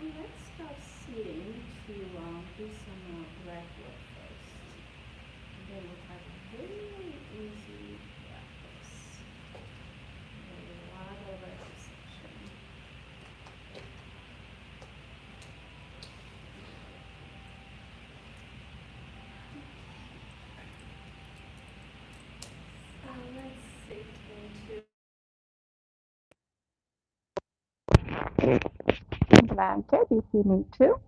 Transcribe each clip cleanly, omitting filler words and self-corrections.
Let's start sitting to do some breath work first. And then we'll have a very easy practice. A lot of repetition. So let's sit into blanket if you need to.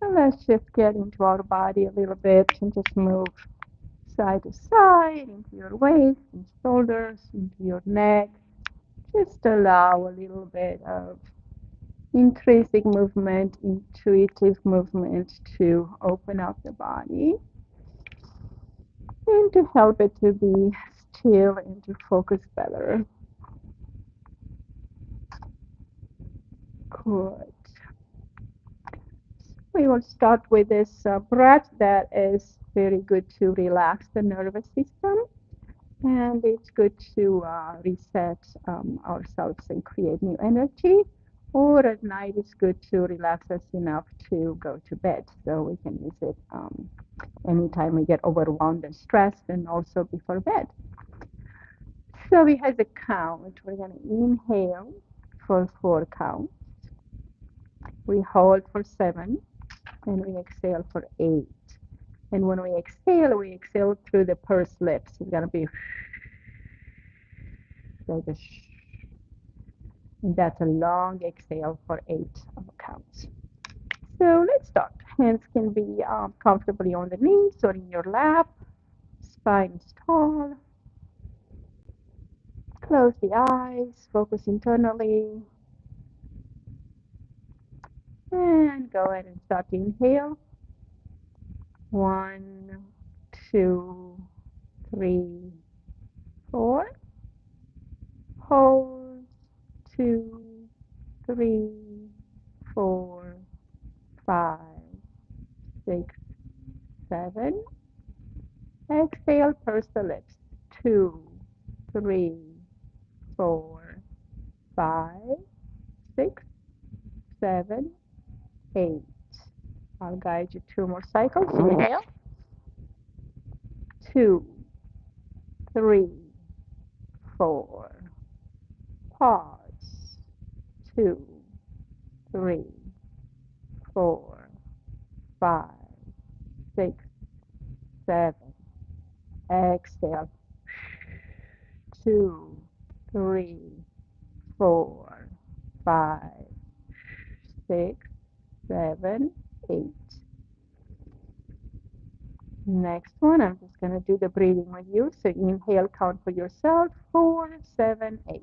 And let's just get into our body a little bit and just move side to side into your waist and shoulders, into your neck. Just allow a little bit of intrinsic movement, intuitive movement to open up the body and to help it to be still and to focus better. Good. We will start with this breath that is very good to relax the nervous system, and it's good to reset ourselves and create new energy. Or at night, it's good to relax us enough to go to bed. So we can use it anytime we get overwhelmed and stressed, and also before bed. So we have a count. We're going to inhale for 4 counts. We hold for 7, and we exhale for 8. And when we exhale through the pursed lips. It's going to be like a shh. And that's a long exhale for 8 counts. So let's start. Hands can be comfortably on the knees or in your lap. Spine is tall. Close the eyes, focus internally, and go ahead and start to inhale. 1, 2, 3, 4. Hold. 2, 3, 4, 5, 6, 7. Exhale, purse the lips. 2, 3, 4, 5, 6, 7, 8. I'll guide you 2 more cycles. Inhale. 2, 3, 4. Pause. 2, 3, 4, 5, 6, 7. Exhale. 2, 3, 4, 5, 6, 7, 8. Next one, I'm just going to do the breathing with you. So inhale, count for yourself. 4, 7, 8.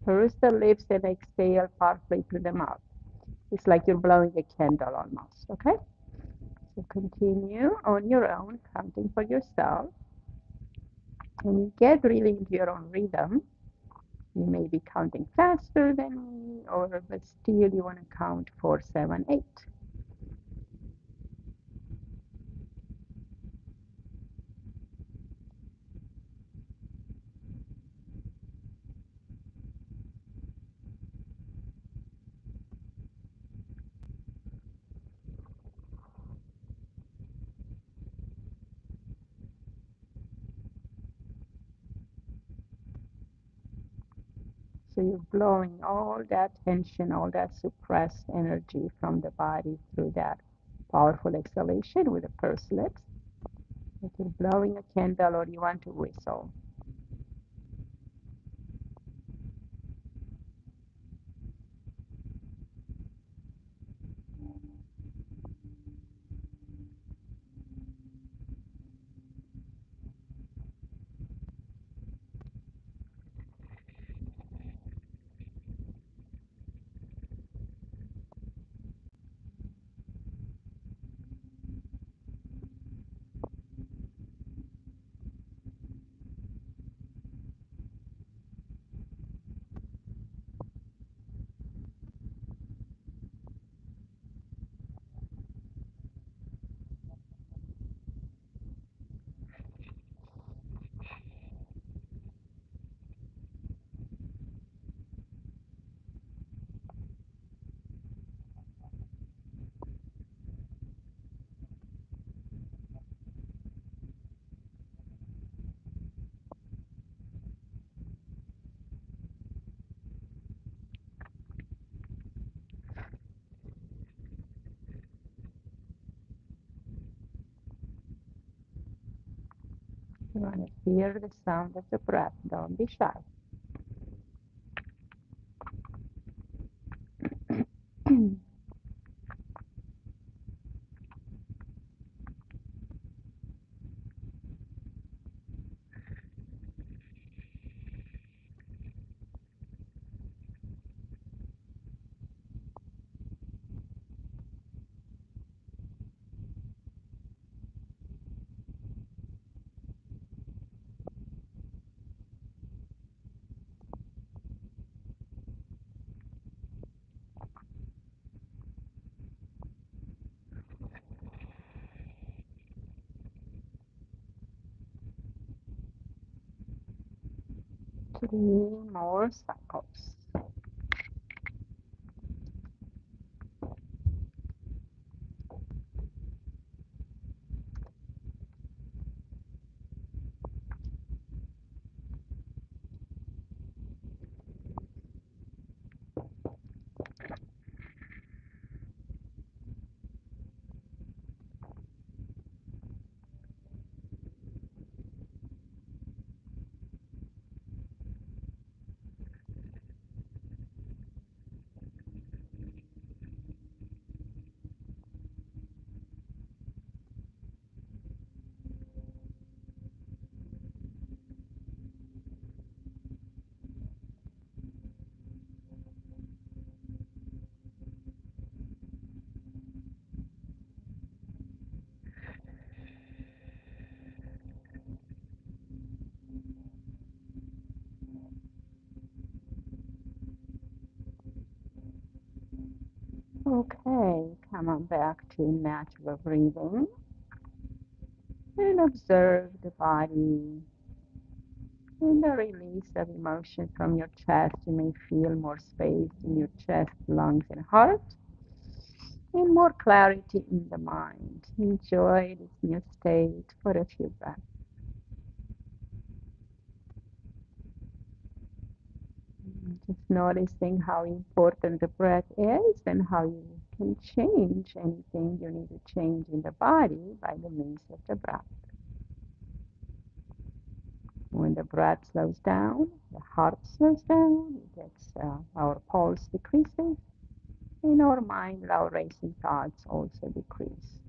Purse the lips and exhale powerfully through the mouth. It's like you're blowing a candle almost, okay? So continue on your own, counting for yourself. And you get really into your own rhythm. You may be counting faster than me, but still you want to count 4, 7, 8. So you're blowing all that tension, all that suppressed energy from the body through that powerful exhalation with the pursed lips. If you're blowing a candle or you want to whistle. You want to hear the sound of the breath. Don't be shy. Three more cycles. Okay, come on back to natural breathing and observe the body and the release of emotion from your chest. You may feel more space in your chest, lungs, and heart, and more clarity in the mind. Enjoy this new state for a few breaths. Just noticing how important the breath is and how you can change anything you need to change in the body by the means of the breath. When the breath slows down, the heart slows down, our pulse decreases, and our mind, our racing thoughts also decrease.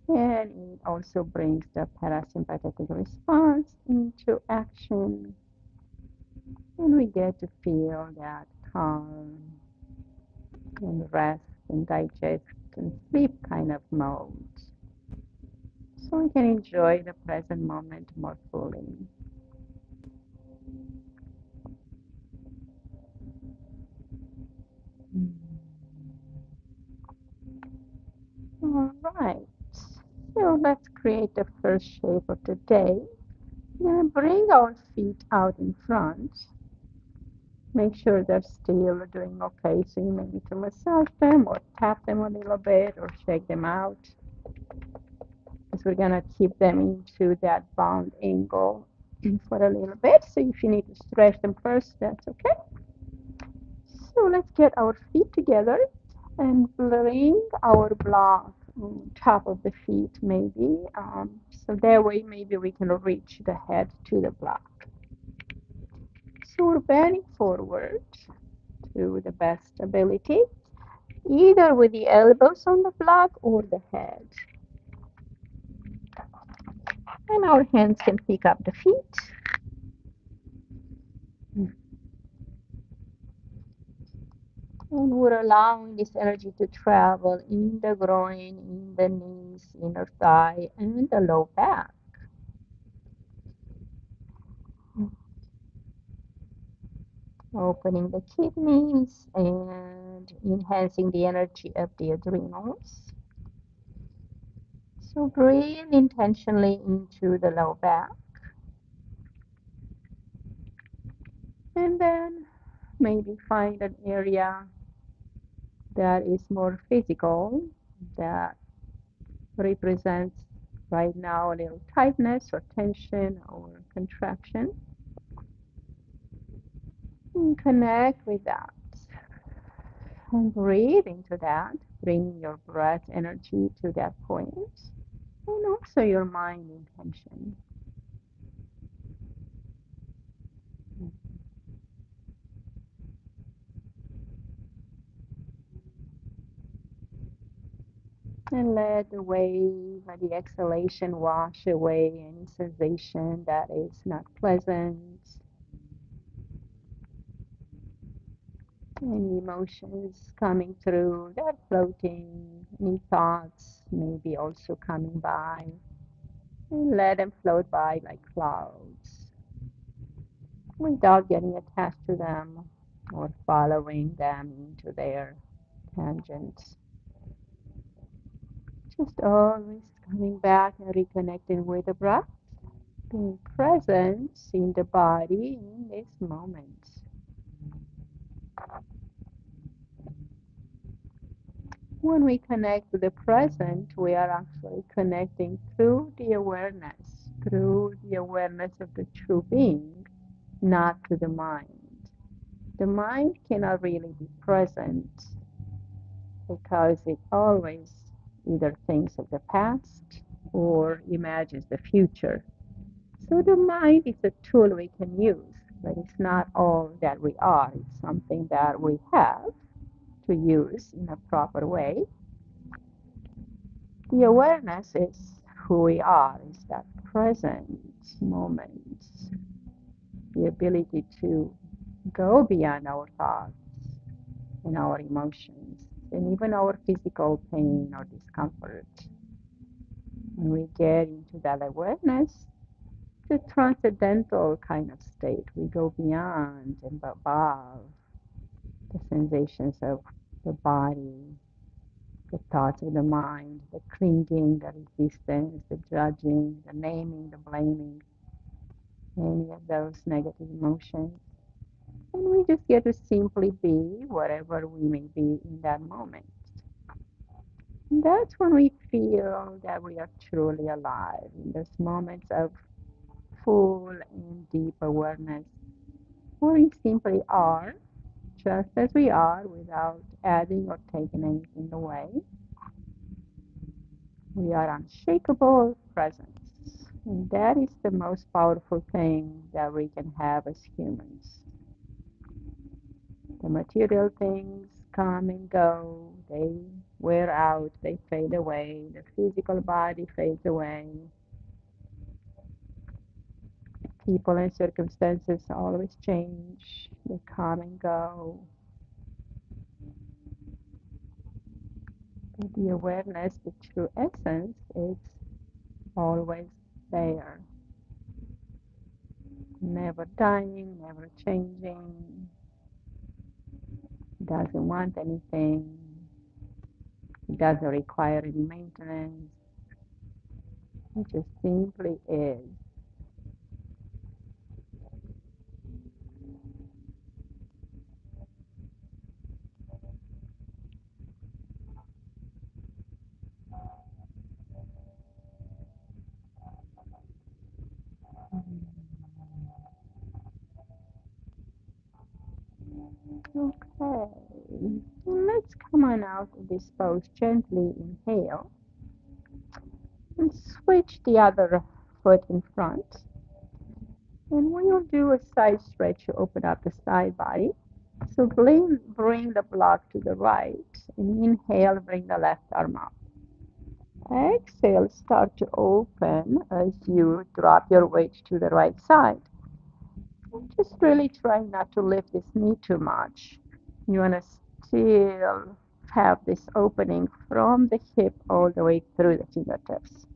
And it also brings the parasympathetic response into action, and we get to feel that calm and rest and digest and sleep kind of mode. So we can enjoy the present moment more fully. All right. So let's create the first shape of the day. We're going to bring our feet out in front. Make sure they're still doing okay. So you may need to massage them or tap them a little bit or shake them out. Because we're going to keep them into that bound angle for a little bit. So if you need to stretch them first, that's okay. So let's get our feet together and bring our block on top of the feet maybe. So that way maybe we can reach the head to the block. So we're bending forward to the best ability, either with the elbows on the block or the head. And our hands can pick up the feet. And we're allowing this energy to travel in the groin, in the knees, inner thigh, and the low back. Opening the kidneys and enhancing the energy of the adrenals. So breathe intentionally into the low back. And then maybe find an area that is more physical, that represents right now a little tightness or tension or contraction. And connect with that. And breathe into that, bringing your breath energy to that point, and also your mind intention. And let the wave and the exhalation wash away any sensation that is not pleasant, any emotions coming through that are floating, any thoughts maybe also coming by, and let them float by like clouds without getting attached to them or following them into their tangents. Just always coming back and reconnecting with the breath, being present in the body in this moment. When we connect to the present, we are actually connecting through the awareness of the true being, not to the mind. The mind cannot really be present because it always either thinks of the past or imagines the future. So the mind is a tool we can use, but it's not all that we are. It's something that we have to use in a proper way. The awareness is who we are, is that present moment, the ability to go beyond our thoughts and our emotions and even our physical pain or discomfort. When we get into that awareness, it's a transcendental kind of state. We go beyond and above the sensations of the body, the thoughts of the mind, the clinging, the resistance, the judging, the naming, the blaming, any of those negative emotions. And we just get to simply be whatever we may be in that moment. And that's when we feel that we are truly alive in those moments of full and deep awareness, where we simply are just as we are without adding or taking anything away. We are unshakable presence. And that is the most powerful thing that we can have as humans. The material things come and go, they wear out, they fade away, the physical body fades away. People and circumstances always change, they come and go. But the awareness, the true essence, is always there, never dying, never changing, doesn't want anything, doesn't require any maintenance. It just simply is. Okay, let's come on out of this pose. Gently inhale and switch the other foot in front. And we'll do a side stretch to open up the side body. So bring the block to the right and inhale, bring the left arm up. Exhale, start to open as you drop your weight to the right side. Just really try not to lift this knee too much. You want to still have this opening from the hip all the way through the fingertips.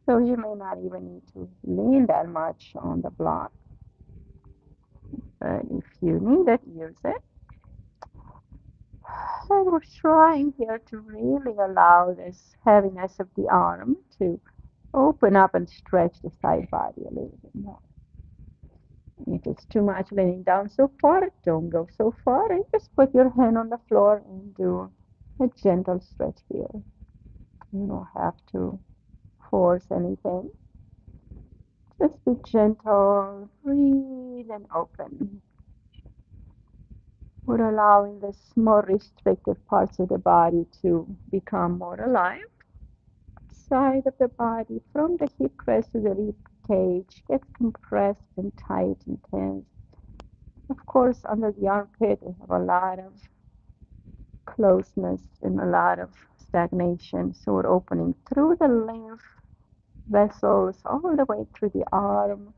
So you may not even need to lean that much on the block. But if you need it, use it. And we're trying here to really allow this heaviness of the arm to open up and stretch the side body a little bit more. If it's too much leaning down so far, don't go so far and just put your hand on the floor and do a gentle stretch here. You don't have to force anything. Just be gentle, breathe and open. We're allowing the more restricted parts of the body to become more alive. Side of the body from the hip crest to the rib cage gets compressed and tight and tense. Of course, under the armpit, we have a lot of closeness and a lot of stagnation. So we're opening through the lymph vessels all the way through the arm,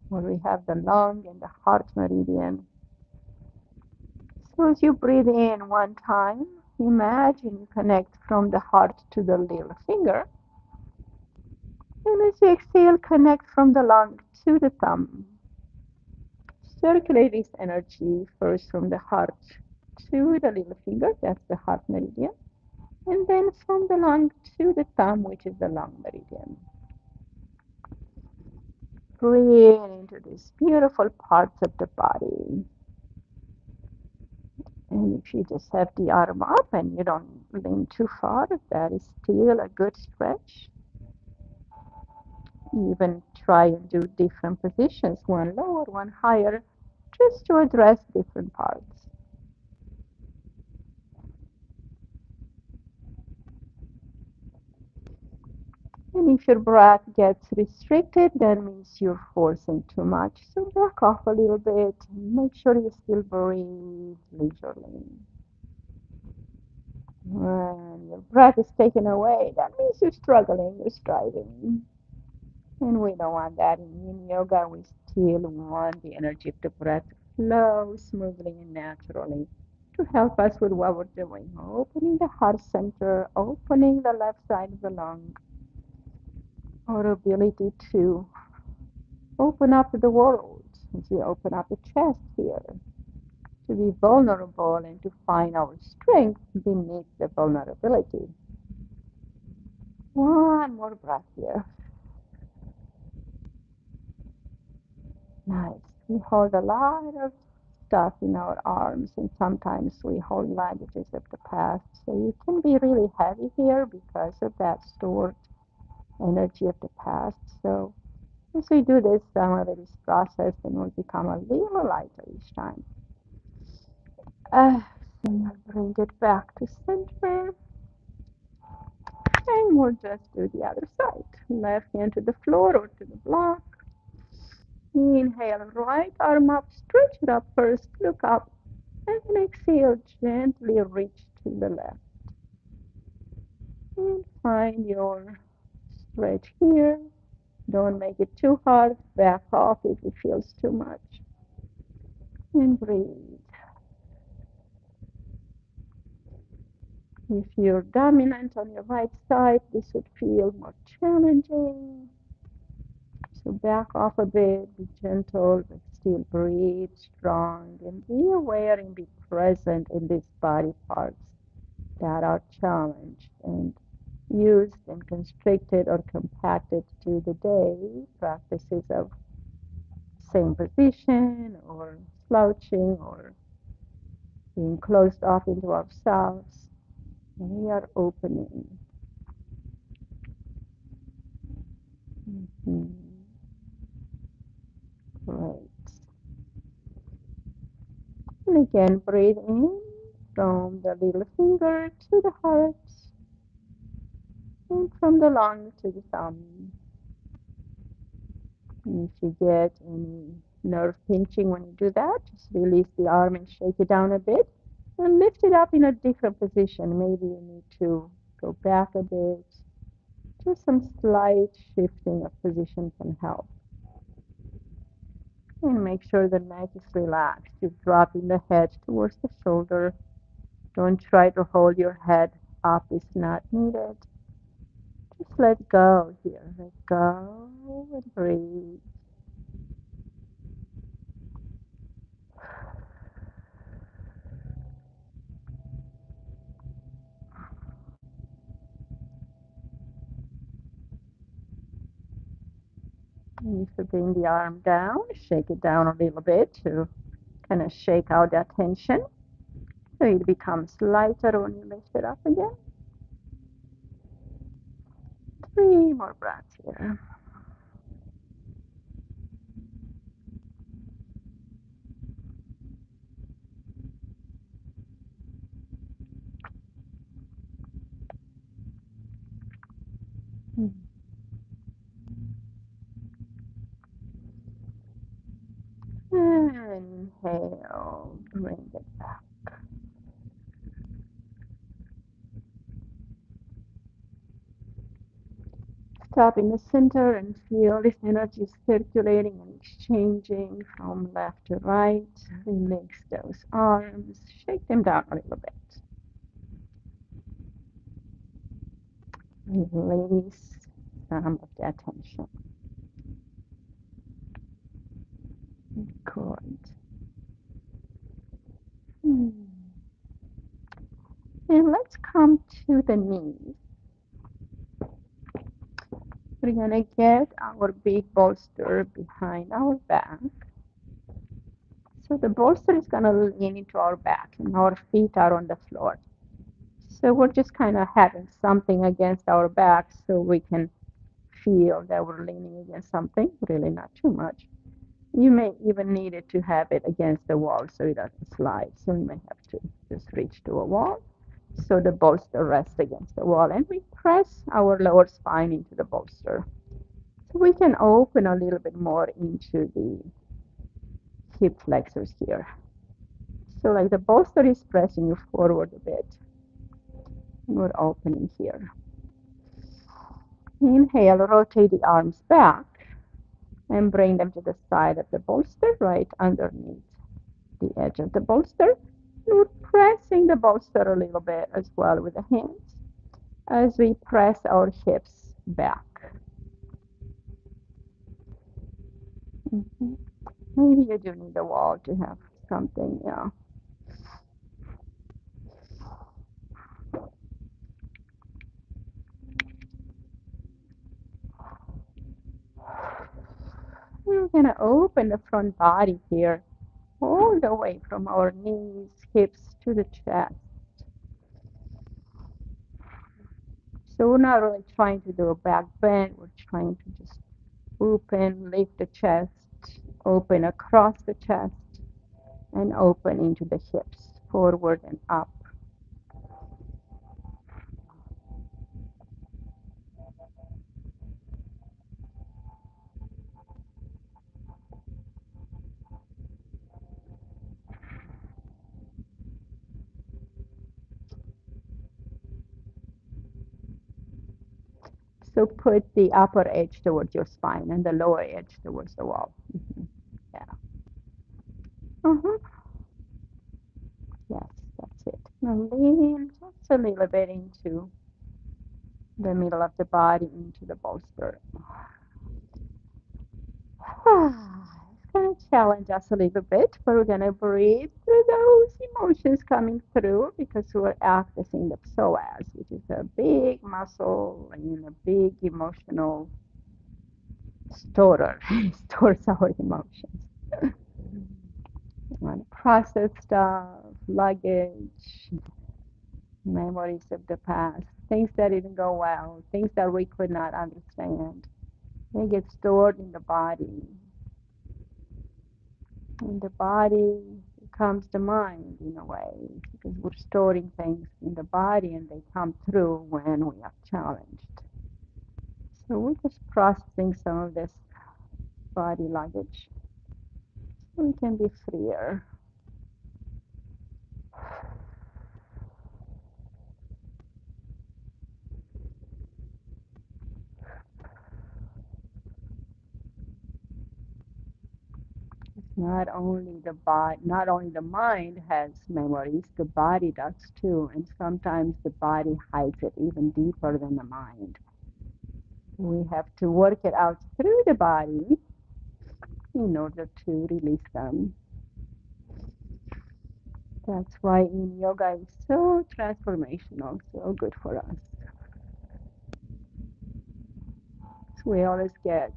where we have the lung and the heart meridian. So as you breathe in one time, imagine you connect from the heart to the little finger. And as you exhale, connect from the lung to the thumb. Circulate this energy first from the heart to the little finger, that's the heart meridian, and then from the lung to the thumb, which is the lung meridian. Breathe into these beautiful parts of the body. And if you just have the arm up and you don't lean too far, that is still a good stretch. Even try and do different positions, one lower, one higher, just to address different parts. And if your breath gets restricted, that means you're forcing too much. So back off a little bit and make sure you still breathe leisurely. When your breath is taken away, that means you're struggling, you're striving. And we don't want that in yin yoga. We still want the energy of the breath to flow smoothly and naturally to help us with what we're doing. Opening the heart center, opening the left side of the lung, our ability to open up to the world, as we open up the chest here, to be vulnerable and to find our strength beneath the vulnerability. One more breath here. Nice. We hold a lot of stuff in our arms, and sometimes we hold languages of the past. So you can be really heavy here because of that stored energy of the past. So as we do this, some of it is processed and will become a little lighter each time. And bring it back to center. And we'll just do the other side. Left hand to the floor or to the block. Inhale, right arm up, stretch it up first, look up. And then exhale, gently reach to the left. And find your stretch here. Don't make it too hard. Back off if it feels too much. And breathe. If you're dominant on your right side, this would feel more challenging. So back off a bit, be gentle, but still breathe strong and be aware and be present in these body parts that are challenged and used and constricted or compacted to the day, practices of same position or slouching or being closed off into ourselves. And we are opening. Great. And again, breathe in from the little finger to the heart and from the lung to the thumb. And if you get any nerve pinching when you do that, just release the arm and shake it down a bit and lift it up in a different position. Maybe you need to go back a bit. Just some slight shifting of position can help. And make sure the neck is relaxed. You're dropping the head towards the shoulder. Don't try to hold your head up, it's not needed. Just let go here. Let go and breathe. And if you bring the arm down, shake it down a little bit to kind of shake out that tension. So it becomes lighter when you lift it up again. 3 more breaths here. Inhale, bring it back. stop in the center and feel this energy circulating and exchanging from left to right. Release those arms, shake them down a little bit. Release some of the attention. Good. And let's come to the knees. We're going to get our big bolster behind our back. So the bolster is going to lean into our back and our feet are on the floor. So we're just kind of having something against our back so we can feel that we're leaning against something, really not too much. You may even need it to have it against the wall so it doesn't slide. So you may have to just reach to a wall. So the bolster rests against the wall and we press our lower spine into the bolster. So we can open a little bit more into the hip flexors here. So like the bolster is pressing you forward a bit. And we're opening here. Inhale, rotate the arms back and bring them to the side of the bolster, right underneath the edge of the bolster. We're pressing the bolster a little bit as well with the hands as we press our hips back. Maybe you do need a wall to have something, yeah. We're going to open the front body here, all the way from our knees, hips to the chest. So we're not really trying to do a back bend, we're trying to just open, lift the chest, open across the chest, and open into the hips, forward and up. So put the upper edge towards your spine and the lower edge towards the wall. Yeah. Yes, that's it. Now lean just a little bit into the middle of the body, into the bolster. It's going to challenge us a little bit, but we're going to breathe through those emotions coming through because we're accessing the psoas, which is a big muscle and a big emotional storer. It stores our emotions. We want to process stuff, luggage, memories of the past, things that didn't go well, things that we could not understand. They get stored in the body. And the body becomes the mind in a way, because we're storing things in the body and they come through when we are challenged. So we're just processing some of this body luggage so we can be freer. Not only the body, not only the mind has memories, the body does too, and sometimes the body hides it even deeper than the mind. We have to work it out through the body in order to release them. That's why in yoga is so transformational, so good for us. So we always get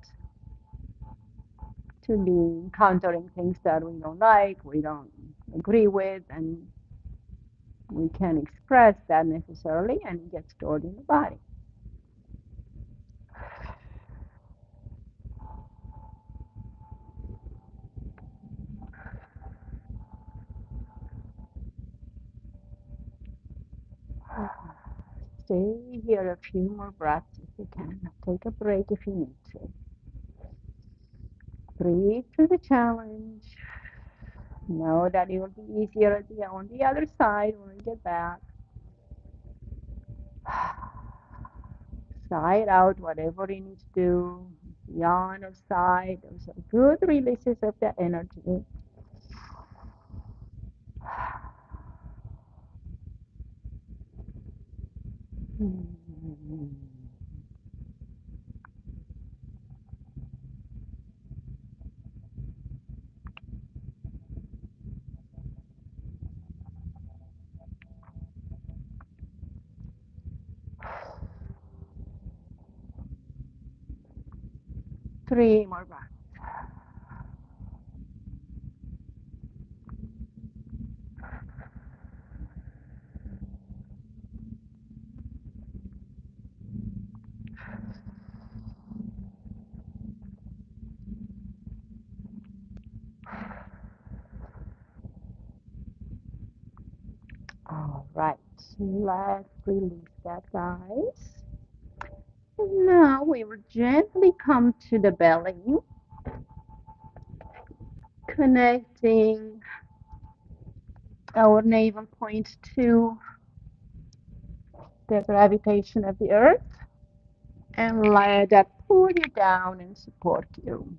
to be encountering things that we don't like, we don't agree with, and we can't express that necessarily, and it gets stored in the body. Stay here a few more breaths if you can. Take a break if you need to. Breathe through the challenge. Know that it will be easier on the other side when we get back. sigh it out, whatever you need to do. Yawn or sigh. Those are good releases of that energy. Three more breaths. All right, let's release that, guys. And now we will gently come to the belly, connecting our navel point to the gravitation of the earth, and let that pull you down and support you.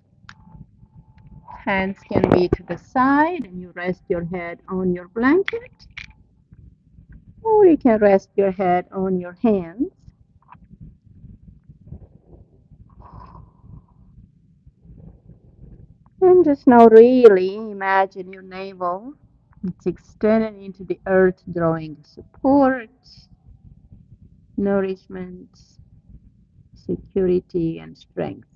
Hands can be to the side, and you rest your head on your blanket, or you can rest your head on your hands. And just now really imagine your navel. It's extended into the earth, drawing support, nourishment, security, and strength.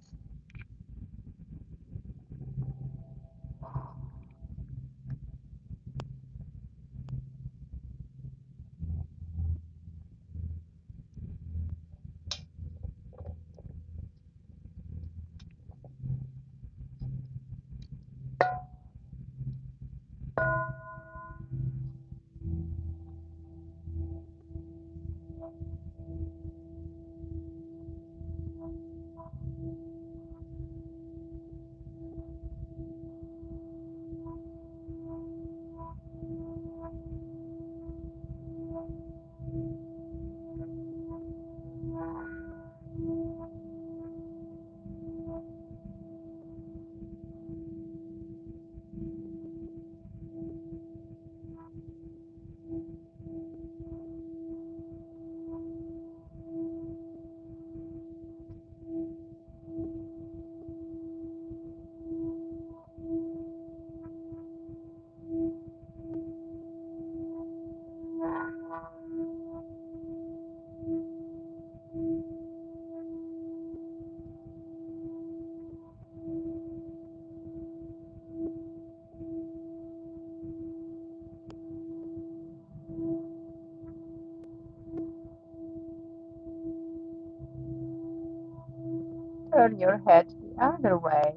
Turn your head the other way.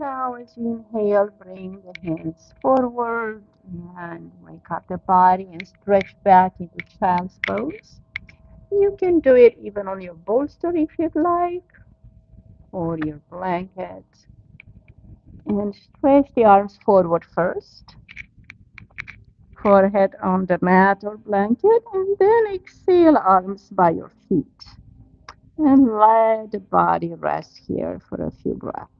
now as you inhale, bring the hands forward and wake up the body and stretch back into child's pose. You can do it even on your bolster if you'd like, or your blanket. And stretch the arms forward first, forehead on the mat or blanket, and then exhale arms by your feet. And let the body rest here for a few breaths.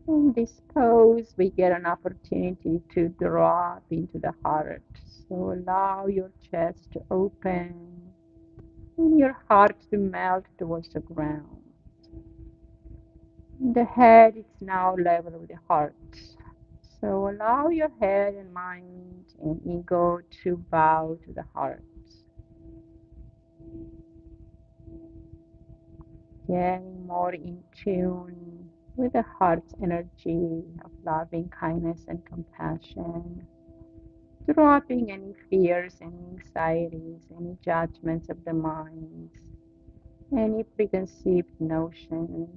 In this pose, we get an opportunity to drop into the heart. So allow your chest to open and your heart to melt towards the ground. The head is now level with the heart. So allow your head and mind and ego to bow to the heart. Getting more in tune with the heart's energy of loving kindness and compassion. Dropping any fears, any anxieties, any judgments of the mind, any preconceived notions,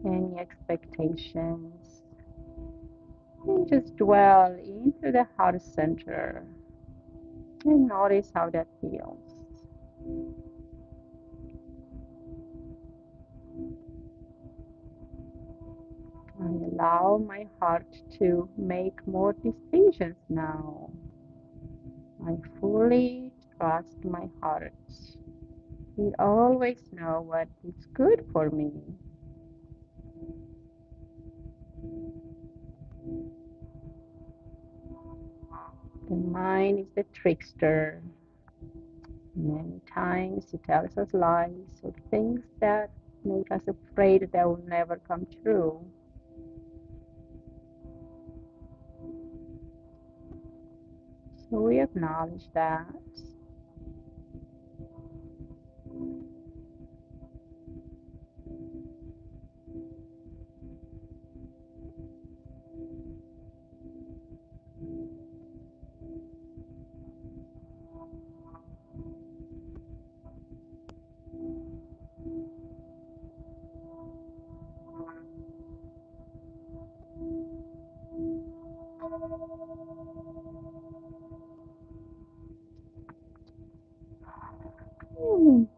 any expectations, and just dwell into the heart center and notice how that feels. I allow my heart to make more decisions now. I fully trust my heart. It always knows what is good for me. The mind is the trickster. Many times it tells us lies or things that make us afraid that will never come true. So we acknowledge that.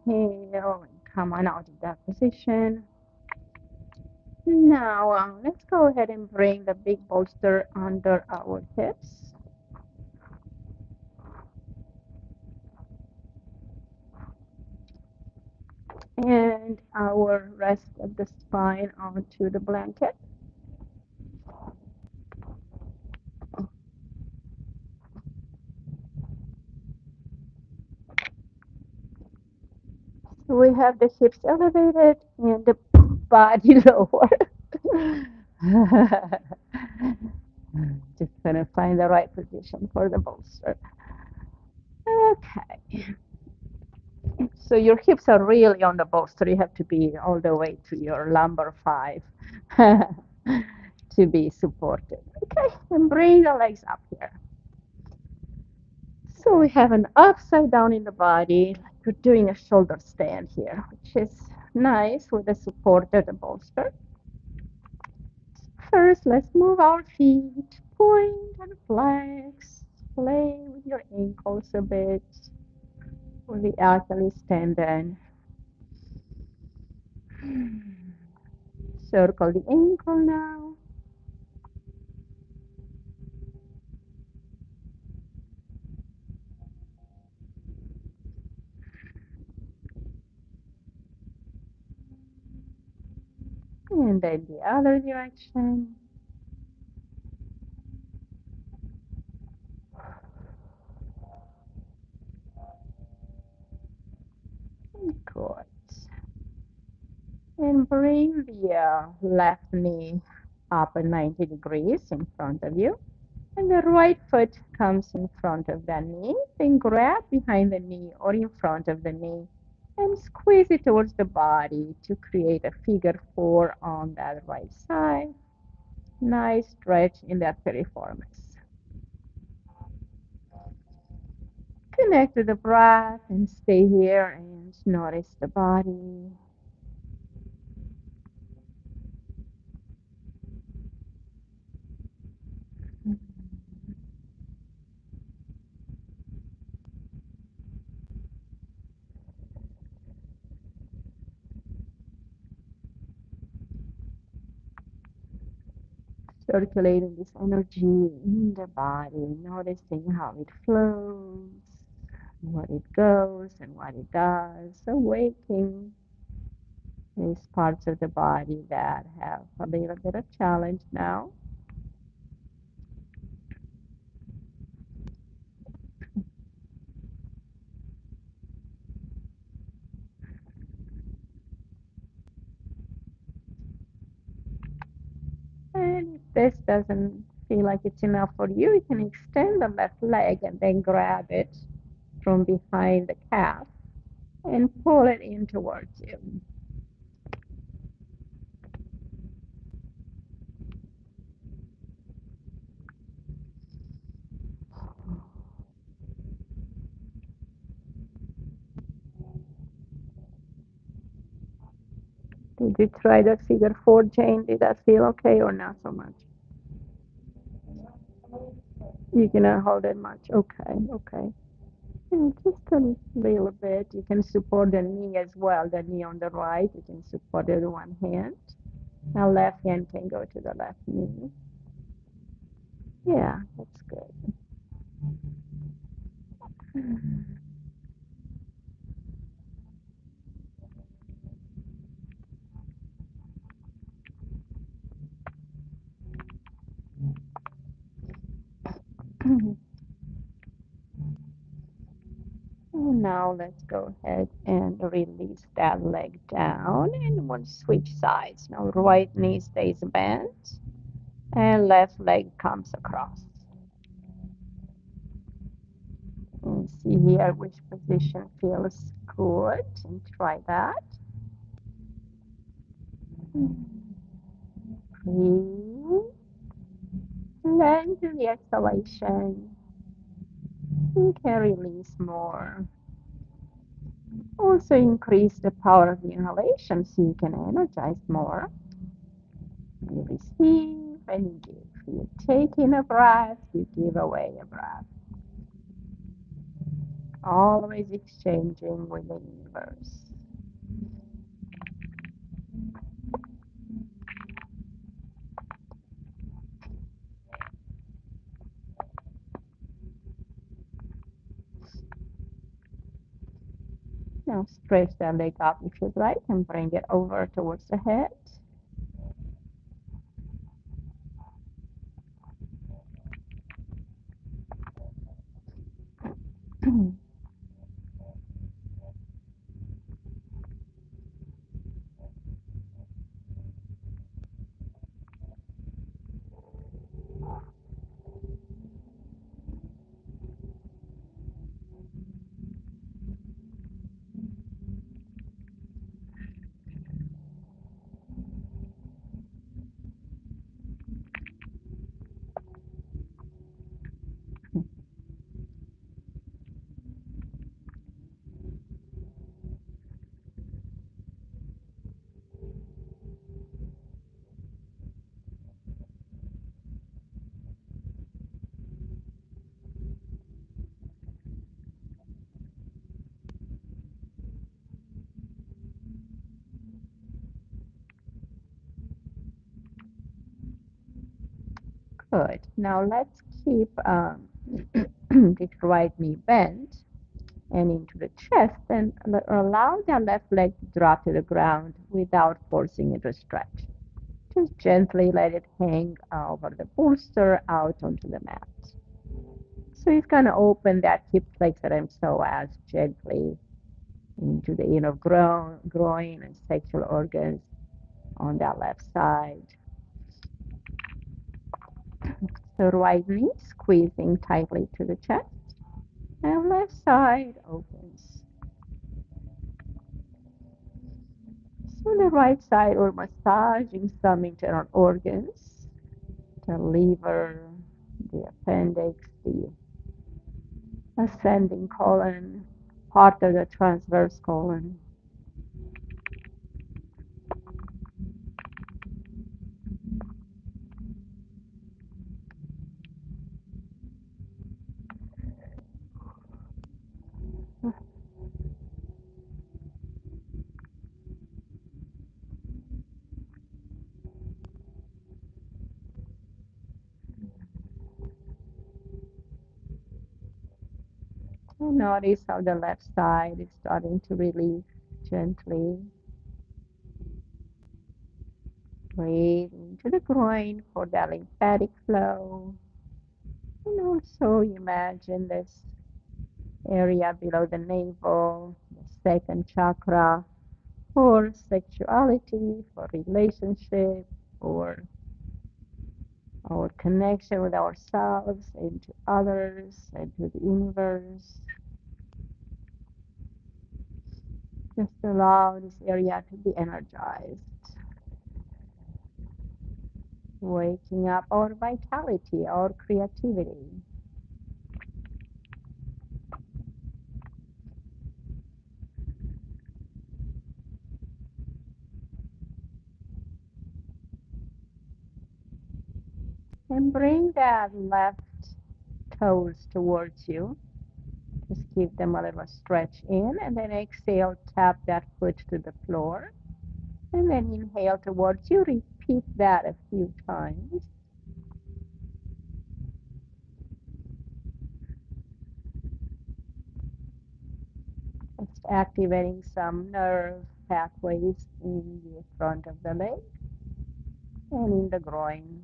Inhale and come on out of that position. Now let's go ahead and bring the big bolster under our hips. And our rest of the spine onto the blanket. So we have the hips elevated and the body lower. Just gonna find the right position for the bolster. Okay. So your hips are really on the bolster. You have to be all the way to your lumbar 5 to be supported. Okay, and bring the legs up here. So we have an upside down in the body, like we're doing a shoulder stand here, which is nice with the support of the bolster. First, let's move our feet, point and flex, play with your ankles a bit, or the Achilles tendon. Circle the ankle now. And then the other direction. Good. And bring the left knee up at 90 degrees in front of you. And the right foot comes in front of the knee. Then grab behind the knee or in front of the knee and squeeze it towards the body to create a figure four on that right side. Nice stretch in that piriformis. Connect to the breath and stay here and notice the body. Circulating this energy in the body, noticing how it flows, what it goes and what it does, awakening these parts of the body that have a little bit of challenge now. And if this doesn't feel like it's enough for you, you can extend the left leg and then grab it from behind the calf and pull it in towards you. Did you try that figure four, Jane? Did that feel okay or not so much? You cannot hold it much. Okay, okay. And just a little bit. You can support the knee as well. The knee on the right, you can support it with one hand. Now left hand can go to the left knee. Yeah, that's good. And now let's go ahead and release that leg down and we'll switch sides. Now right knee stays bent and left leg comes across. And see here which position feels good and try that. Breathe. Then do the exhalation. You can release more. Also increase the power of the inhalation so you can energize more. You receive and you give. You take in a breath, you give away a breath. Always exchanging with the universe. Now stretch the leg up if you'd like and bring it over towards the head. Good. Now let's keep the right knee bent and into the chest and allow the left leg to drop to the ground without forcing it to stretch. Just gently let it hang over the bolster out onto the mat. So he's going to open that hip flexor and psoas gently into the inner groin and sexual organs on that left side. The right knee squeezing tightly to the chest, and left side opens. So the right side, we're massaging some internal organs, the liver, the appendix, the ascending colon, part of the transverse colon. So notice how the left side is starting to release gently. Breathe into the groin for that lymphatic flow. And also imagine this area below the navel, the second chakra, for sexuality, for relationship, for our connection with ourselves and to others and to the universe. Just allow this area to be energized, waking up our vitality, our creativity. And bring that left toes towards you. Just give them a little stretch in, and then exhale, tap that foot to the floor. And then inhale towards you. Repeat that a few times. Just activating some nerve pathways in the front of the leg and in the groin.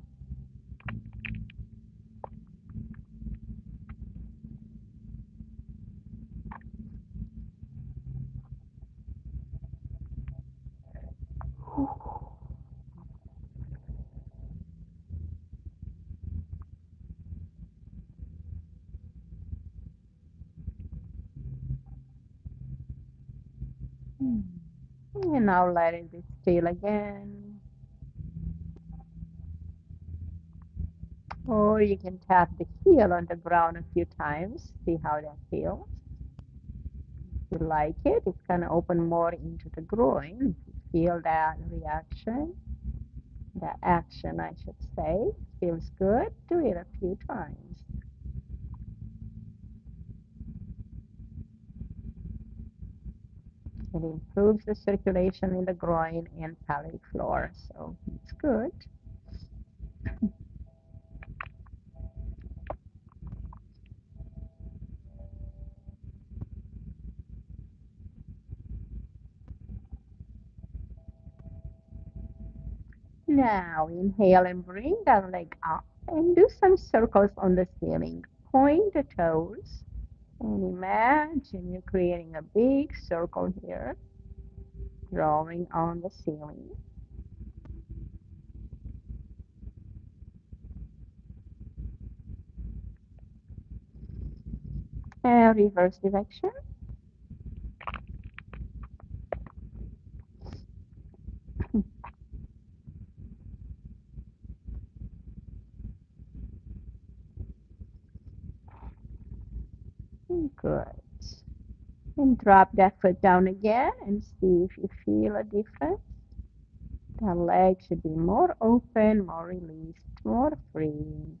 And now let it be still again. Or you can tap the heel on the ground a few times. See how that feels. If you like it, it's going to open more into the groin. If you feel that reaction, that action, I should say, feels good, do it a few times. It improves the circulation in the groin and pelvic floor, so it's good. Now inhale and bring that leg up and do some circles on the ceiling. Point the toes and imagine you're creating a big circle here, drawing on the ceiling. And reverse direction. Good. And drop that foot down again and see if you feel a difference. The leg should be more open, more released, more free.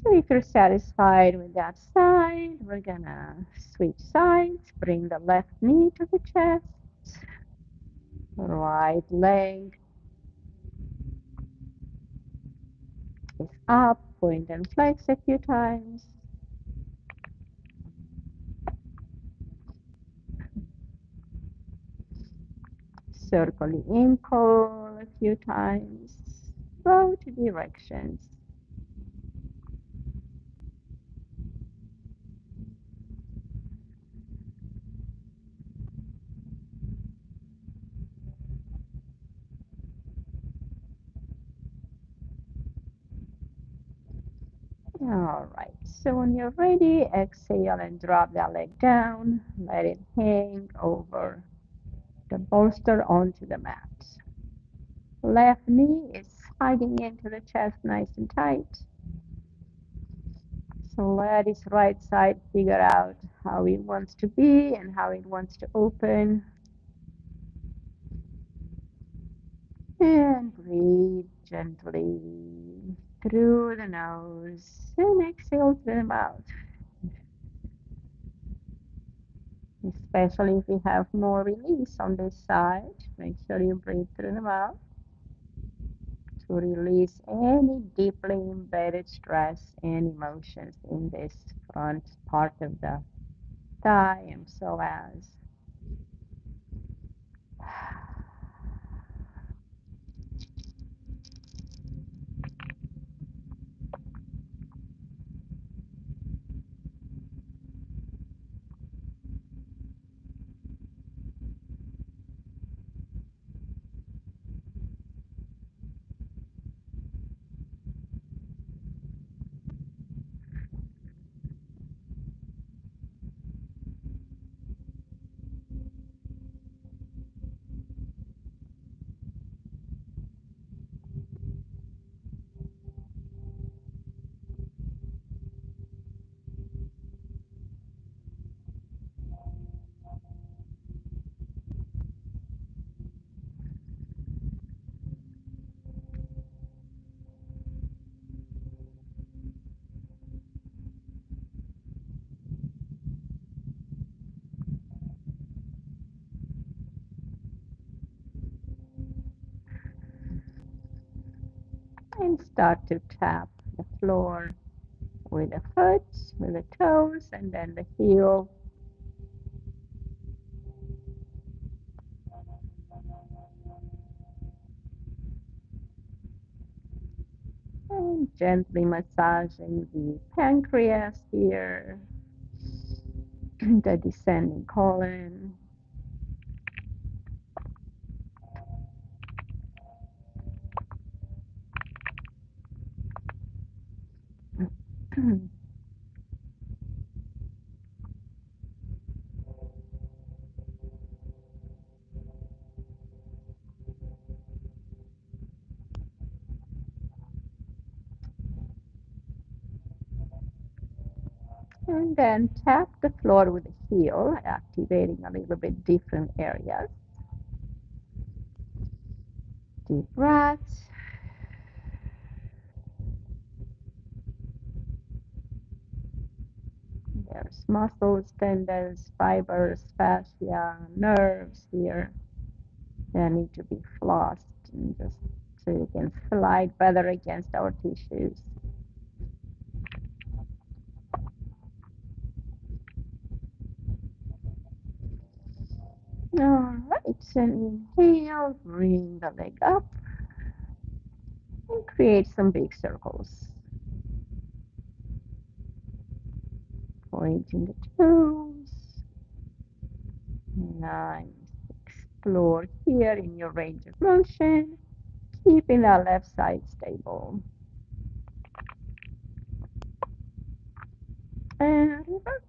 So if you're satisfied with that side, we're gonna switch sides. Bring the left knee to the chest. Right leg is up. Point and flex a few times. Circle the ankle a few times. Both directions. All right, so when you're ready, exhale and drop that leg down. Let it hang over the bolster onto the mat. Left knee is hugging into the chest nice and tight. So let his right side figure out how it wants to be and how it wants to open. And breathe gently through the nose and exhale through the mouth. Especially if you have more release on this side, make sure you breathe through the mouth to release any deeply embedded stress and emotions in this front part of the thigh and psoas. And start to tap the floor with the foot, with the toes, and then the heel. And gently massaging the pancreas here, the descending colon. And then tap the floor with the heel, activating a little bit different areas. Deep breaths. There's muscles, tendons, fibers, fascia, nerves here that need to be flossed and just so you can slide better against our tissues. All right, and inhale, bring the leg up and create some big circles. Pointing the toes. Nice. Explore here in your range of motion, keeping that left side stable. And reverse.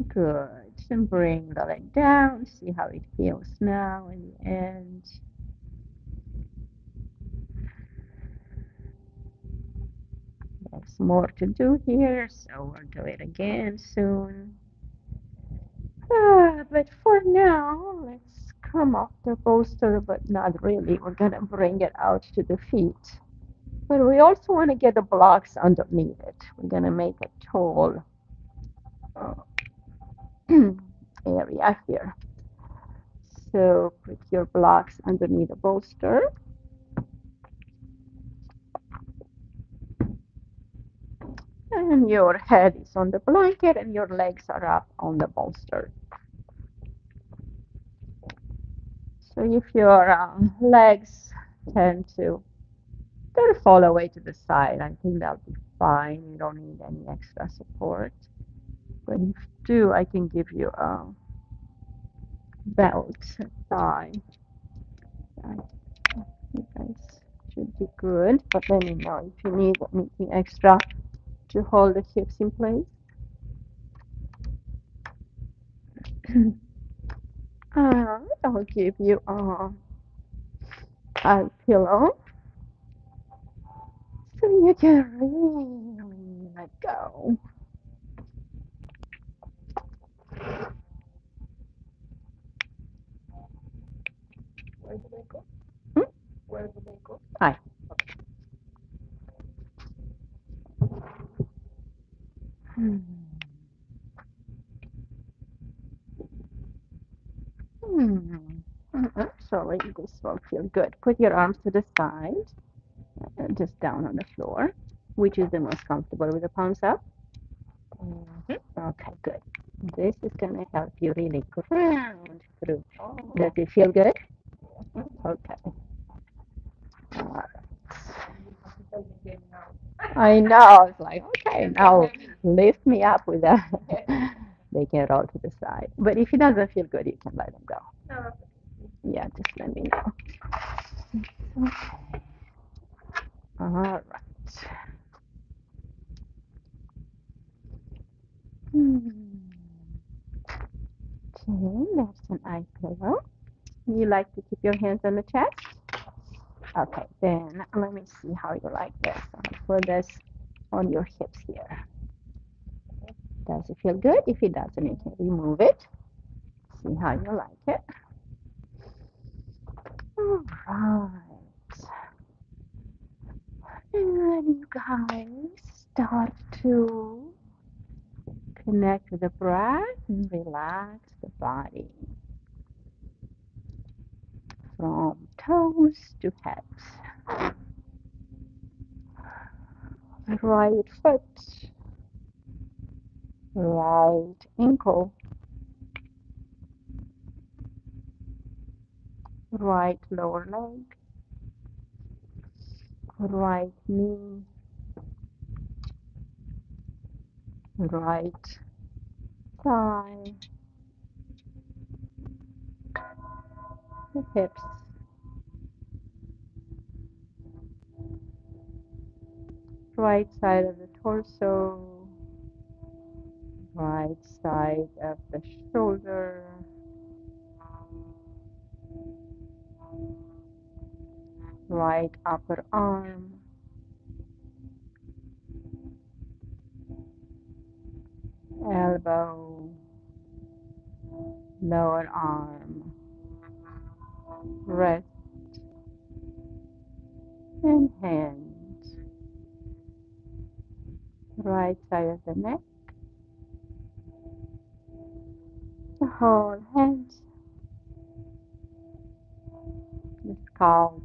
Good. And bring the leg down. See how it feels now in the end. There's more to do here, so we'll do it again soon. But for now, let's come off the bolster, but not really. We're going to bring it out to the feet. But we also want to get the blocks underneath it. We're going to make a tall area here. So put your blocks underneath the bolster. And your head is on the blanket and your legs are up on the bolster. So if your legs tend to fall away to the side. I think that'll be fine. You don't need any extra support. But if you do, I can give you a belt thigh. You guys should be good. But let me know if you need anything extra to hold the hips in place. I'll give you a pillow so you can really let go. Where do they go? Where do they go? Hi. Actually, this will feel good. Put your arms to the side, just down on the floor. Which is the most comfortable, with the palms up? Okay, good. This is going to help you really ground through. Does it feel good? Okay. I know. It's like, okay, now lift me up with that. They can roll to the side. But if it doesn't feel good, you can let them go. Yeah, just let me know. Okay. All right. Okay, that's an eye pillow. You like to keep your hands on the chest? Okay, then let me see how you like this. I'll put this on your hips here. Does it feel good? If it doesn't, you can remove it. See how you like it. All right. And you guys start to connect with the breath and relax the body from toes to head. Right foot, right ankle, right lower leg, right knee, right thigh, the hips, right side of the torso, right side of the shoulder, right upper arm, elbow, lower arm, wrist, and hand, right side of the neck, the whole head, the scalp,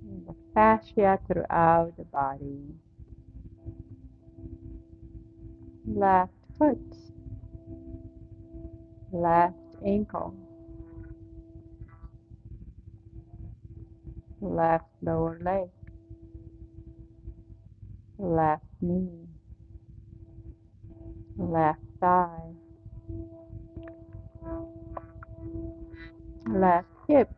and the fascia throughout the body. Left foot, left ankle, left lower leg, left knee, left thigh, left hip,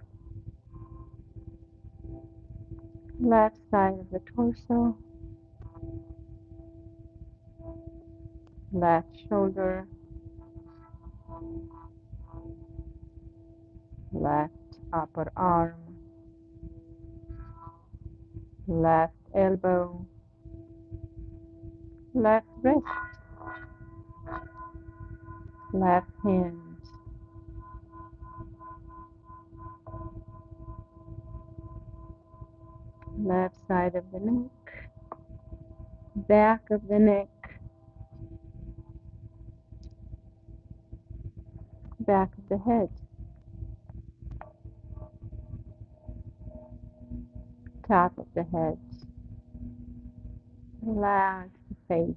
left side of the torso, left shoulder, left upper arm, left elbow, left wrist, left hand, left side of the neck, back of the neck, back of the head, top of the head. Relax the face,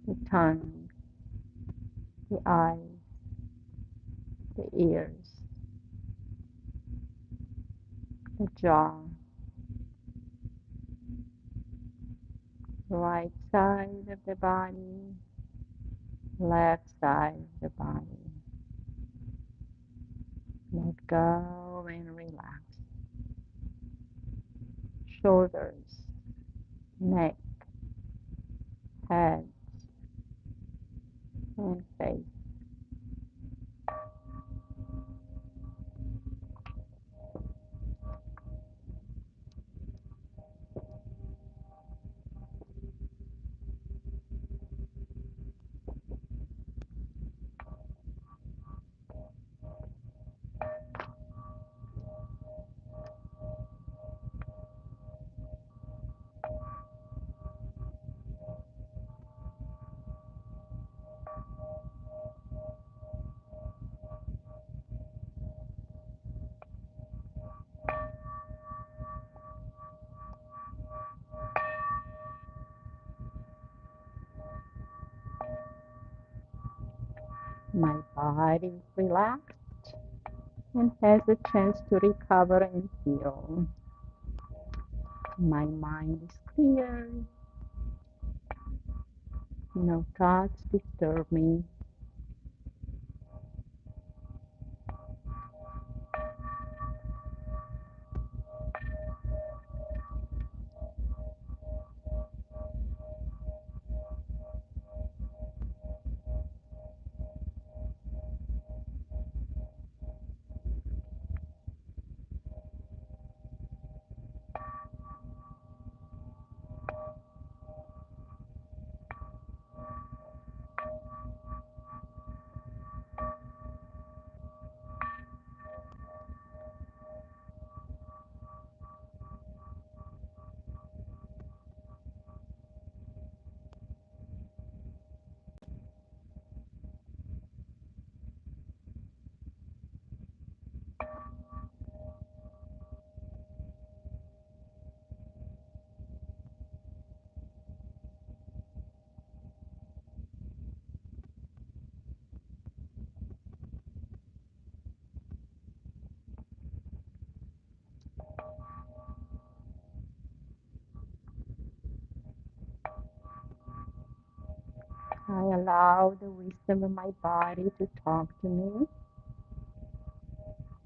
the tongue, the eyes, the ears, the jaw, right side of the body, left side of the body. Let go and relax. Shoulders, neck, head, and face. My body is relaxed and has a chance to recover and heal. My mind is clear. No thoughts disturb me. I allow the wisdom of my body to talk to me.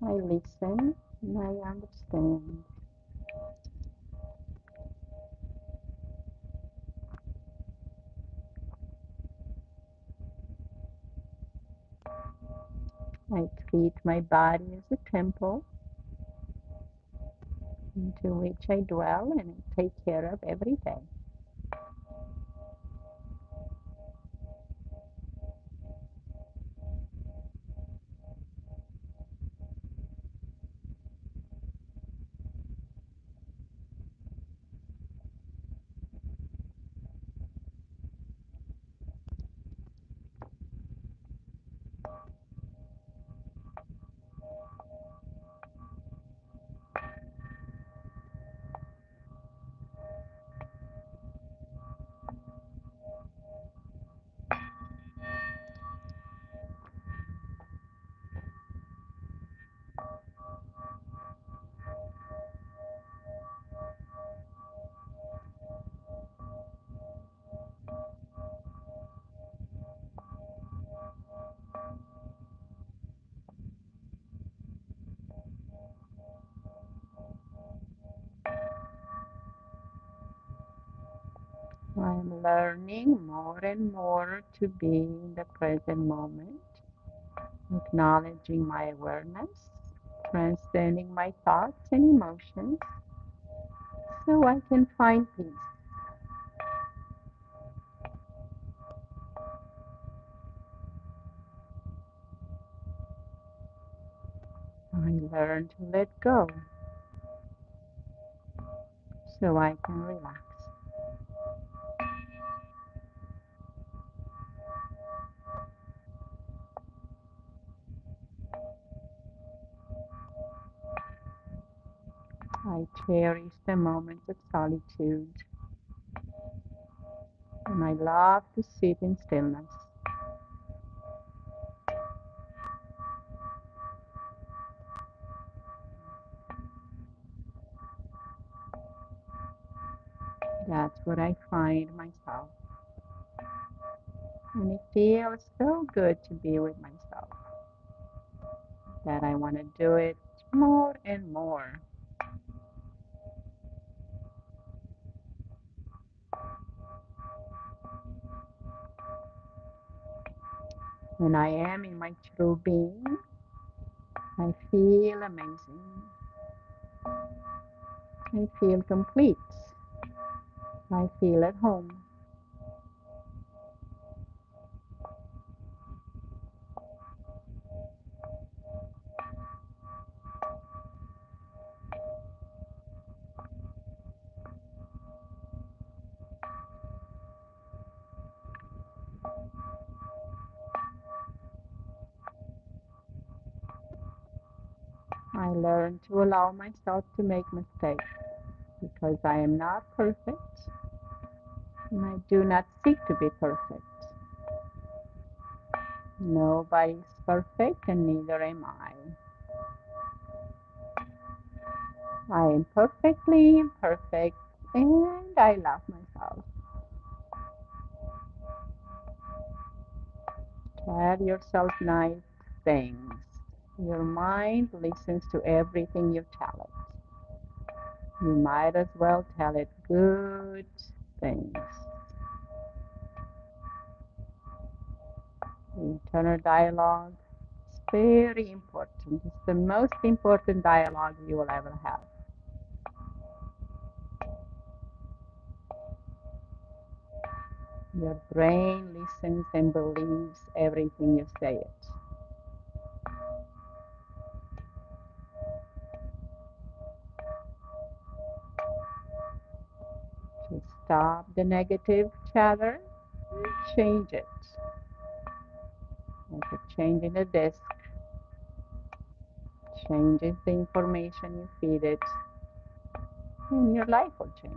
I listen and I understand. I treat my body as a temple into which I dwell and take care of every day. I'm learning more and more to be in the present moment, acknowledging my awareness, transcending my thoughts and emotions, so I can find peace. I learn to let go, so I can relax. I cherish the moments of solitude, and I love to sit in stillness. That's what I find myself. And it feels so good to be with myself that I want to do it more and more. When I am in my true being, I feel amazing. I feel complete. I feel at home. I learn to allow myself to make mistakes because I am not perfect and I do not seek to be perfect. Nobody is perfect and neither am I. I am perfectly imperfect and I love myself. Tell yourself nice things. Your mind listens to everything you tell it. You might as well tell it good things. Internal dialogue is very important. It's the most important dialogue you will ever have. Your brain listens and believes everything you say it. To stop the negative chatter, change it. Like a change in the disk changes the information you feed it, and your life will change.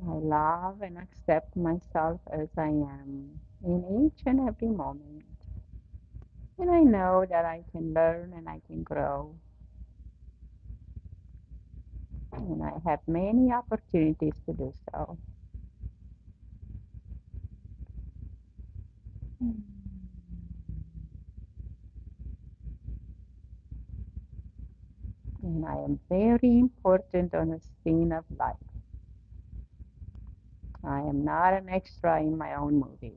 I love and accept myself as I am in each and every moment. And I know that I can learn and I can grow. And I have many opportunities to do so. And I am very important on the scene of life. I am not an extra in my own movie.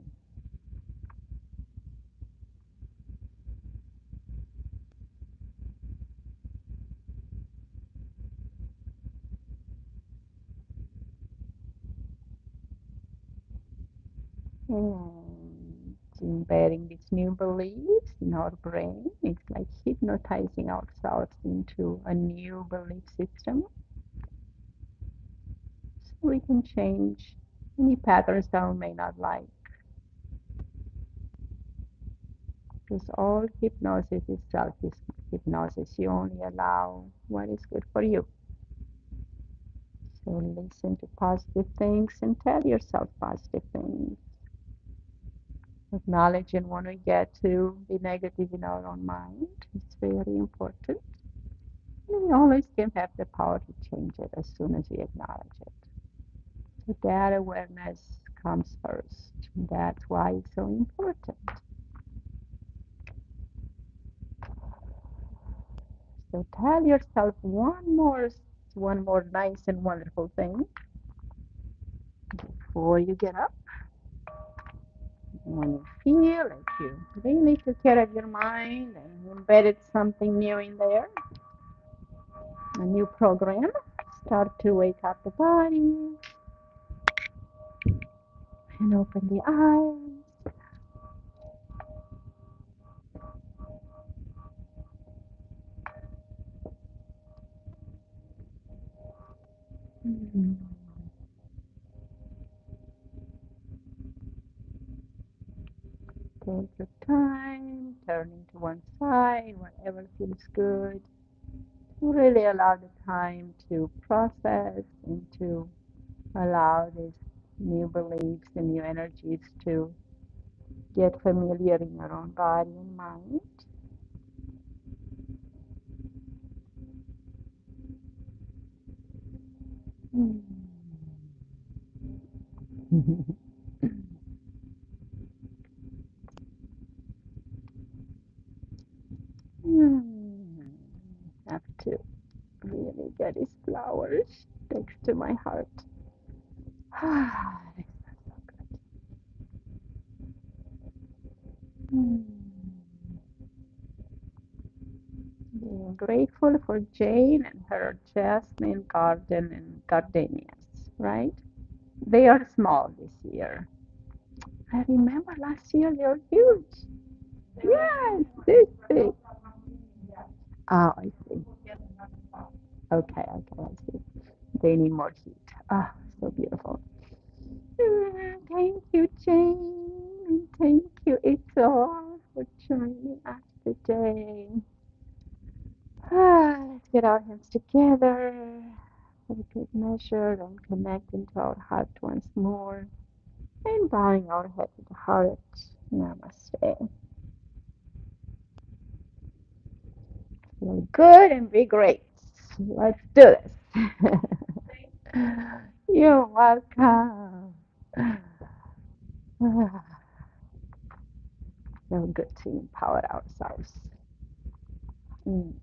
And embedding these new beliefs in our brain, it's like hypnotizing ourselves into a new belief system so we can change any patterns that we may not like. Because all hypnosis is self-hypnosis. You only allow what is good for you. So listen to positive things and tell yourself positive things. Acknowledge and when we get to be negative in our own mind, it's very important. And we always can have the power to change it as soon as we acknowledge it. So that awareness comes first. That's why it's so important. So tell yourself one more nice and wonderful thing before you get up. When you feel like you really took care of your mind and embedded something new in there, a new program, start to wake up the body and open the eyes. Mm-hmm. Take your time. time, turning to one side, whatever feels good. Really allow the time to process and to allow these new beliefs and new energies to get familiar in your own body and mind. Mm. Mm. Have to really get these flowers next to my heart. Mm. Being grateful for Jane and her jasmine garden and gardenias, right? They are small this year. I remember last year they were huge. Yes, this big. Oh, I see. Okay, I see. They need more heat. Ah, so beautiful. Thank you, Jane. And thank you, Ito, for joining us today. Let's get our hands together for a good measure and connect into our heart once more. And bowing our head to the heart. Namaste. Feel good and be great. Let's do this. You're welcome. So good to empower ourselves. Mm.